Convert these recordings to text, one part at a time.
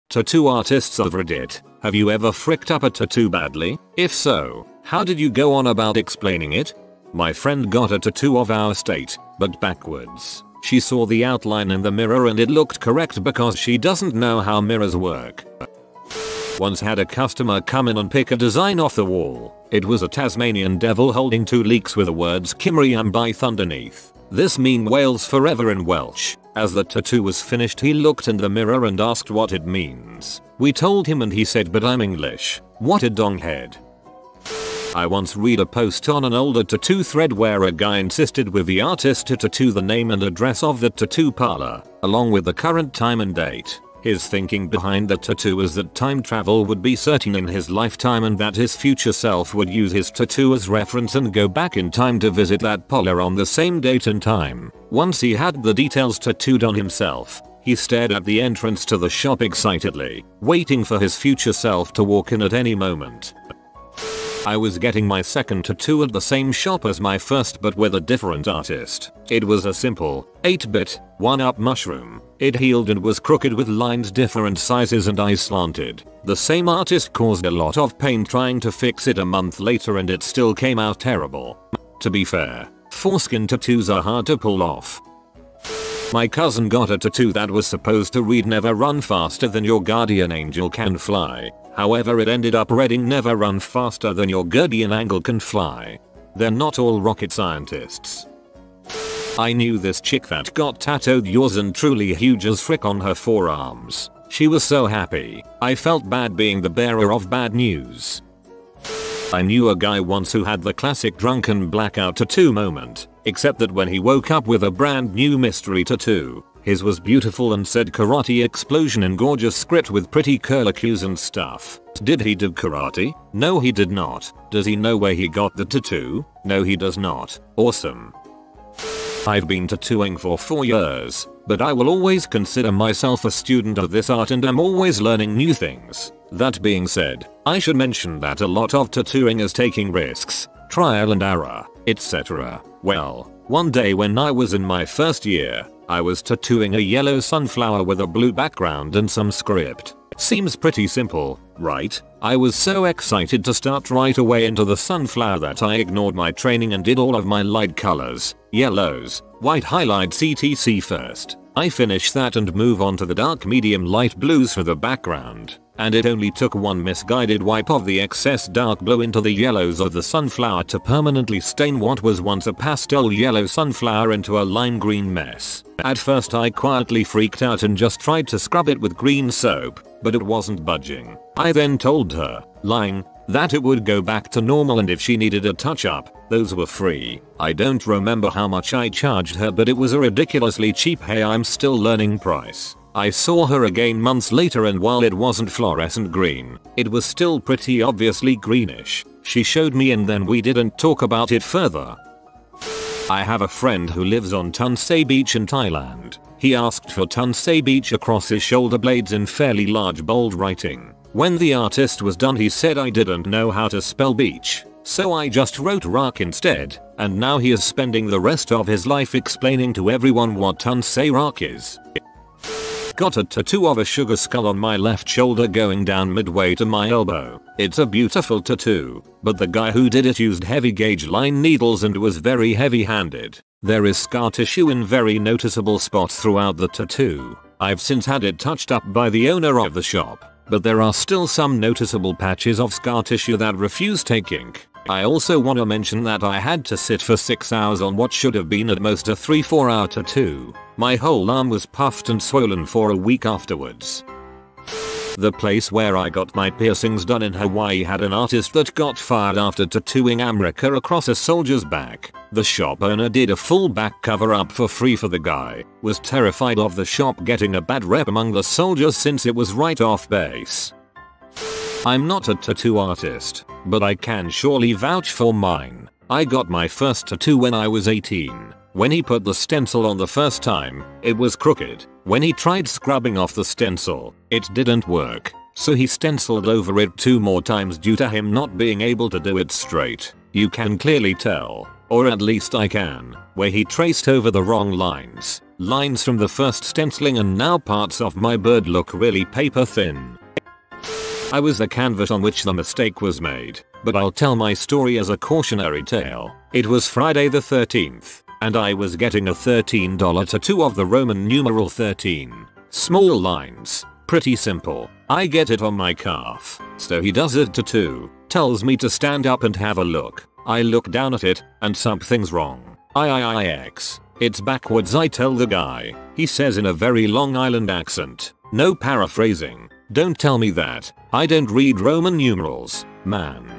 Tattoo artists of Reddit, have you ever fricked up a tattoo badly? If so, how did you go on about explaining it? My friend got a tattoo of our state, but backwards. She saw the outline in the mirror and it looked correct because she doesn't know how mirrors work. Once had a customer come in and pick a design off the wall. It was a Tasmanian devil holding 2 leeks with the words Kimriam Byth underneath. This mean Wales forever in Welsh. As the tattoo was finished he looked in the mirror and asked what it means. We told him and he said, but I'm English. What a donghead. I once read a post on an older tattoo thread where a guy insisted with the artist to tattoo the name and address of the tattoo parlor, along with the current time and date. His thinking behind the tattoo was that time travel would be certain in his lifetime and that his future self would use his tattoo as reference and go back in time to visit that parlor on the same date and time. Once he had the details tattooed on himself, he stared at the entrance to the shop excitedly, waiting for his future self to walk in at any moment. I was getting my second tattoo at the same shop as my first but with a different artist. It was a simple, 8-bit, 1-up mushroom. It healed and was crooked with lines different sizes and eyes slanted. The same artist caused a lot of pain trying to fix it a month later and it still came out terrible. To be fair, foreskin tattoos are hard to pull off. My cousin got a tattoo that was supposed to read never run faster than your guardian angel can fly. However, it ended up reading never run faster than your guardian angel can fly. They're not all rocket scientists. I knew this chick that got tattooed yours and truly huge as frick on her forearms. She was so happy. I felt bad being the bearer of bad news. I knew a guy once who had the classic drunken blackout tattoo moment, except that when he woke up with a brand new mystery tattoo. His was beautiful and said karate explosion in gorgeous script with pretty curlicues and stuff. Did he do karate? No, he did not. Does he know where he got the tattoo? No, he does not. Awesome. I've been tattooing for 4 years, but I will always consider myself a student of this art and am always learning new things. That being said, I should mention that a lot of tattooing is taking risks, trial and error, etc. Well, one day when I was in my first year, I was tattooing a yellow sunflower with a blue background and some script. Seems pretty simple, right? I was so excited to start right away into the sunflower that I ignored my training and did all of my light colors, yellows, white highlights etc first. I finish that and move on to the dark medium light blues for the background. And it only took one misguided wipe of the excess dark blue into the yellows of the sunflower to permanently stain what was once a pastel yellow sunflower into a lime green mess. At first I quietly freaked out and just tried to scrub it with green soap, but it wasn't budging. I then told her, lying, that it would go back to normal and if she needed a touch up, those were free. I don't remember how much I charged her, but it was a ridiculously cheap hey I'm still learning price. I saw her again months later and while it wasn't fluorescent green, it was still pretty obviously greenish. She showed me and then we didn't talk about it further. I have a friend who lives on Tun Se Beach in Thailand. He asked for Tun Se Beach across his shoulder blades in fairly large bold writing. When the artist was done he said I didn't know how to spell beach, so I just wrote rock instead, and now he is spending the rest of his life explaining to everyone what Tun Se rock is. Got a tattoo of a sugar skull on my left shoulder going down midway to my elbow. It's a beautiful tattoo, but the guy who did it used heavy gauge line needles and was very heavy handed. There is scar tissue in very noticeable spots throughout the tattoo. I've since had it touched up by the owner of the shop, but there are still some noticeable patches of scar tissue that refuse take ink. I also want to mention that I had to sit for 6 hours on what should have been at most a 3-4 hour tattoo. My whole arm was puffed and swollen for a week afterwards. The place where I got my piercings done in Hawaii had an artist that got fired after tattooing America across a soldier's back. The shop owner did a full back cover up for free for the guy, was terrified of the shop getting a bad rep among the soldiers since it was right off base. I'm not a tattoo artist, but I can surely vouch for mine. I got my first tattoo when I was 18. When he put the stencil on the first time, it was crooked. When he tried scrubbing off the stencil, it didn't work, so he stenciled over it 2 more times due to him not being able to do it straight. You can clearly tell, or at least I can, where he traced over the wrong lines. Lines from the first stenciling and now parts of my bird look really paper thin. I was the canvas on which the mistake was made, but I'll tell my story as a cautionary tale. It was Friday the 13th, and I was getting a $13 tattoo of the Roman numeral 13. Small lines, pretty simple. I get it on my calf, so he does a tattoo, tells me to stand up and have a look. I look down at it, and something's wrong. IIIX. It's backwards, I tell the guy. He says in a very Long Island accent. No paraphrasing. Don't tell me that. I don't read Roman numerals, man.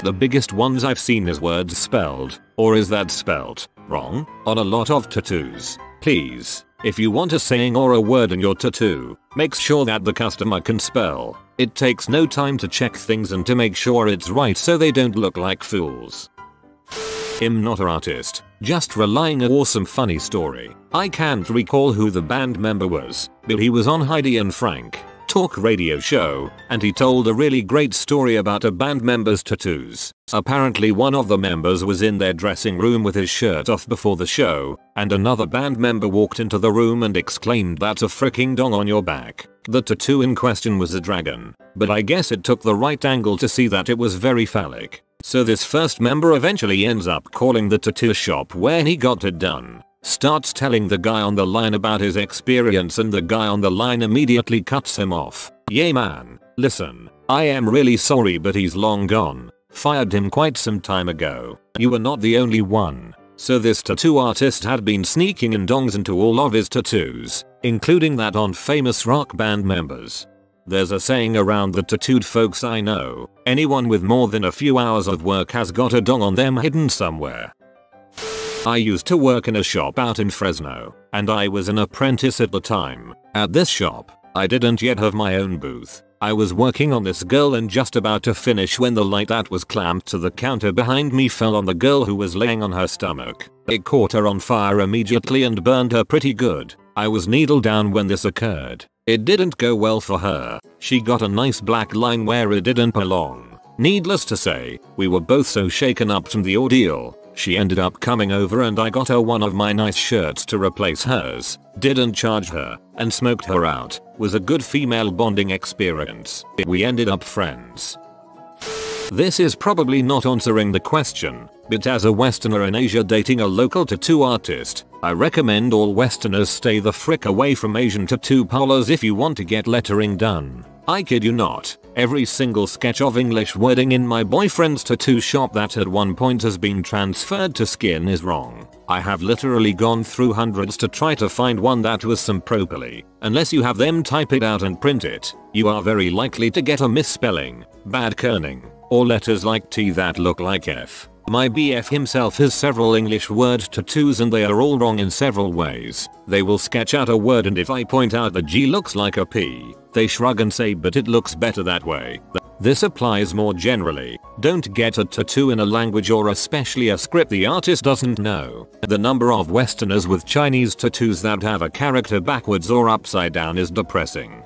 The biggest ones I've seen is words spelled, or is that spelt wrong, on a lot of tattoos. Please, if you want a saying or a word in your tattoo, make sure that the customer can spell. It takes no time to check things and to make sure it's right so they don't look like fools. I'm not an artist, just relying an awesome funny story. I can't recall who the band member was, but he was on Heidi and Frank talk radio show, and he told a really great story about a band member's tattoos. Apparently one of the members was in their dressing room with his shirt off before the show, and another band member walked into the room and exclaimed, "That's a freaking dong on your back." The tattoo in question was a dragon, but I guess it took the right angle to see that it was very phallic. So this first member eventually ends up calling the tattoo shop where he got it done. Starts telling the guy on the line about his experience, and the guy on the line immediately cuts him off. "Yeah man, listen, I am really sorry but he's long gone. Fired him quite some time ago. You were not the only one." So this tattoo artist had been sneaking in dongs into all of his tattoos, including that on famous rock band members. There's a saying around the tattooed folks I know, anyone with more than a few hours of work has got a dong on them hidden somewhere. I used to work in a shop out in Fresno, and I was an apprentice at the time. At this shop, I didn't yet have my own booth. I was working on this girl and just about to finish when the light that was clamped to the counter behind me fell on the girl who was laying on her stomach. It caught her on fire immediately and burned her pretty good. I was needle down when this occurred. It didn't go well for her. She got a nice black line where it didn't belong. Needless to say, we were both so shaken up from the ordeal. She ended up coming over and I got her one of my nice shirts to replace hers. Didn't charge her, and smoked her out. Was a good female bonding experience. We ended up friends. This is probably not answering the question, but as a Westerner in Asia dating a local tattoo artist, I recommend all Westerners stay the frick away from Asian tattoo parlors if you want to get lettering done. I kid you not, every single sketch of English wording in my boyfriend's tattoo shop that at one point has been transferred to skin is wrong. I have literally gone through hundreds to try to find one that was some properly. Unless you have them type it out and print it, you are very likely to get a misspelling, bad kerning, or letters like T that look like F. My BF himself has several English word tattoos and they are all wrong in several ways. They will sketch out a word and if I point out the G looks like a P, they shrug and say but it looks better that way. This applies more generally. Don't get a tattoo in a language or especially a script the artist doesn't know. The number of Westerners with Chinese tattoos that have a character backwards or upside down is depressing.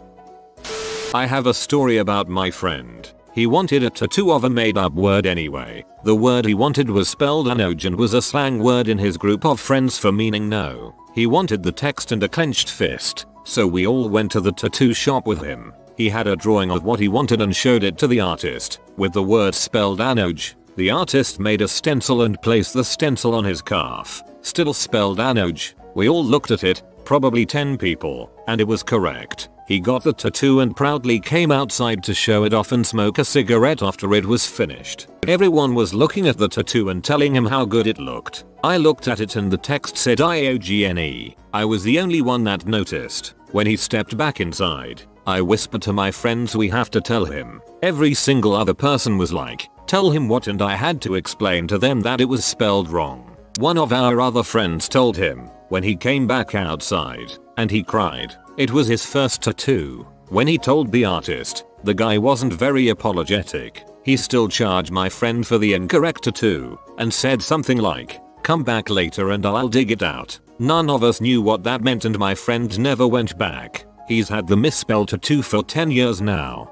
I have a story about my friend. He wanted a tattoo of a made up word anyway. The word he wanted was spelled anoj and was a slang word in his group of friends for meaning no. He wanted the text and a clenched fist, so we all went to the tattoo shop with him. He had a drawing of what he wanted and showed it to the artist, with the word spelled anoj. The artist made a stencil and placed the stencil on his calf, still spelled anoj. We all looked at it, probably 10 people, and it was correct. He got the tattoo and proudly came outside to show it off and smoke a cigarette after it was finished. Everyone was looking at the tattoo and telling him how good it looked. I looked at it and the text said IOGNE. I was the only one that noticed. When he stepped back inside, I whispered to my friends we have to tell him. Every single other person was like, tell him what, and I had to explain to them that it was spelled wrong. One of our other friends told him when he came back outside, and he cried. It was his first tattoo. When he told the artist, the guy wasn't very apologetic. He still charged my friend for the incorrect tattoo and said something like, come back later and I'll dig it out. None of us knew what that meant and my friend never went back. He's had the misspelled tattoo for 10 years now.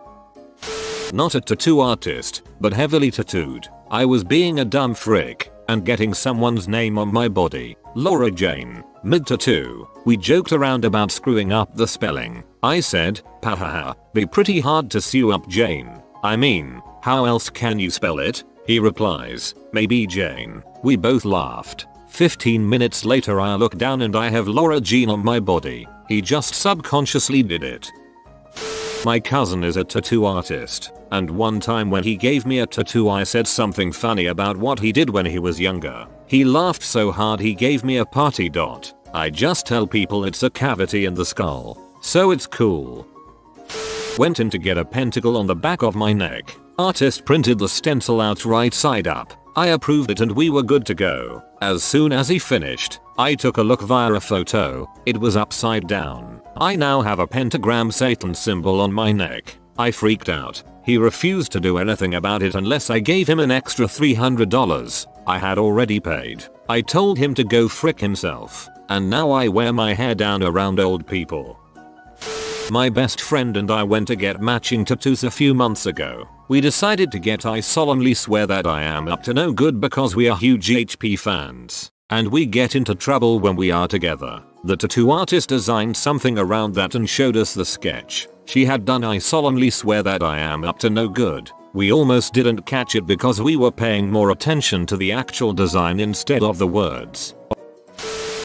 Not a tattoo artist, but heavily tattooed. I was being a dumb frick and getting someone's name on my body. Laura Jane. Mid tattoo, we joked around about screwing up the spelling. I said, "Pahaha, be pretty hard to sew up Jane. I mean, how else can you spell it?" He replies, "Maybe Jane." We both laughed. 15 minutes later I look down and I have Laura Jean on my body. He just subconsciously did it. My cousin is a tattoo artist, and one time when he gave me a tattoo I said something funny about what he did when he was younger. He laughed so hard he gave me a party dot. I just tell people it's a cavity in the skull, so it's cool. Went in to get a pentacle on the back of my neck. Artist printed the stencil out right side up. I approved it and we were good to go. As soon as he finished, I took a look via a photo. It was upside down. I now have a pentagram Satan symbol on my neck. I freaked out. He refused to do anything about it unless I gave him an extra $300 I had already paid. I told him to go frick himself. And now I wear my hair down around old people. My best friend and I went to get matching tattoos a few months ago. We decided to get I solemnly swear that I am up to no good because we are huge HP fans. And we get into trouble when we are together. The tattoo artist designed something around that and showed us the sketch. She had done I solemnly swear that I am up to no good. We almost didn't catch it because we were paying more attention to the actual design instead of the words.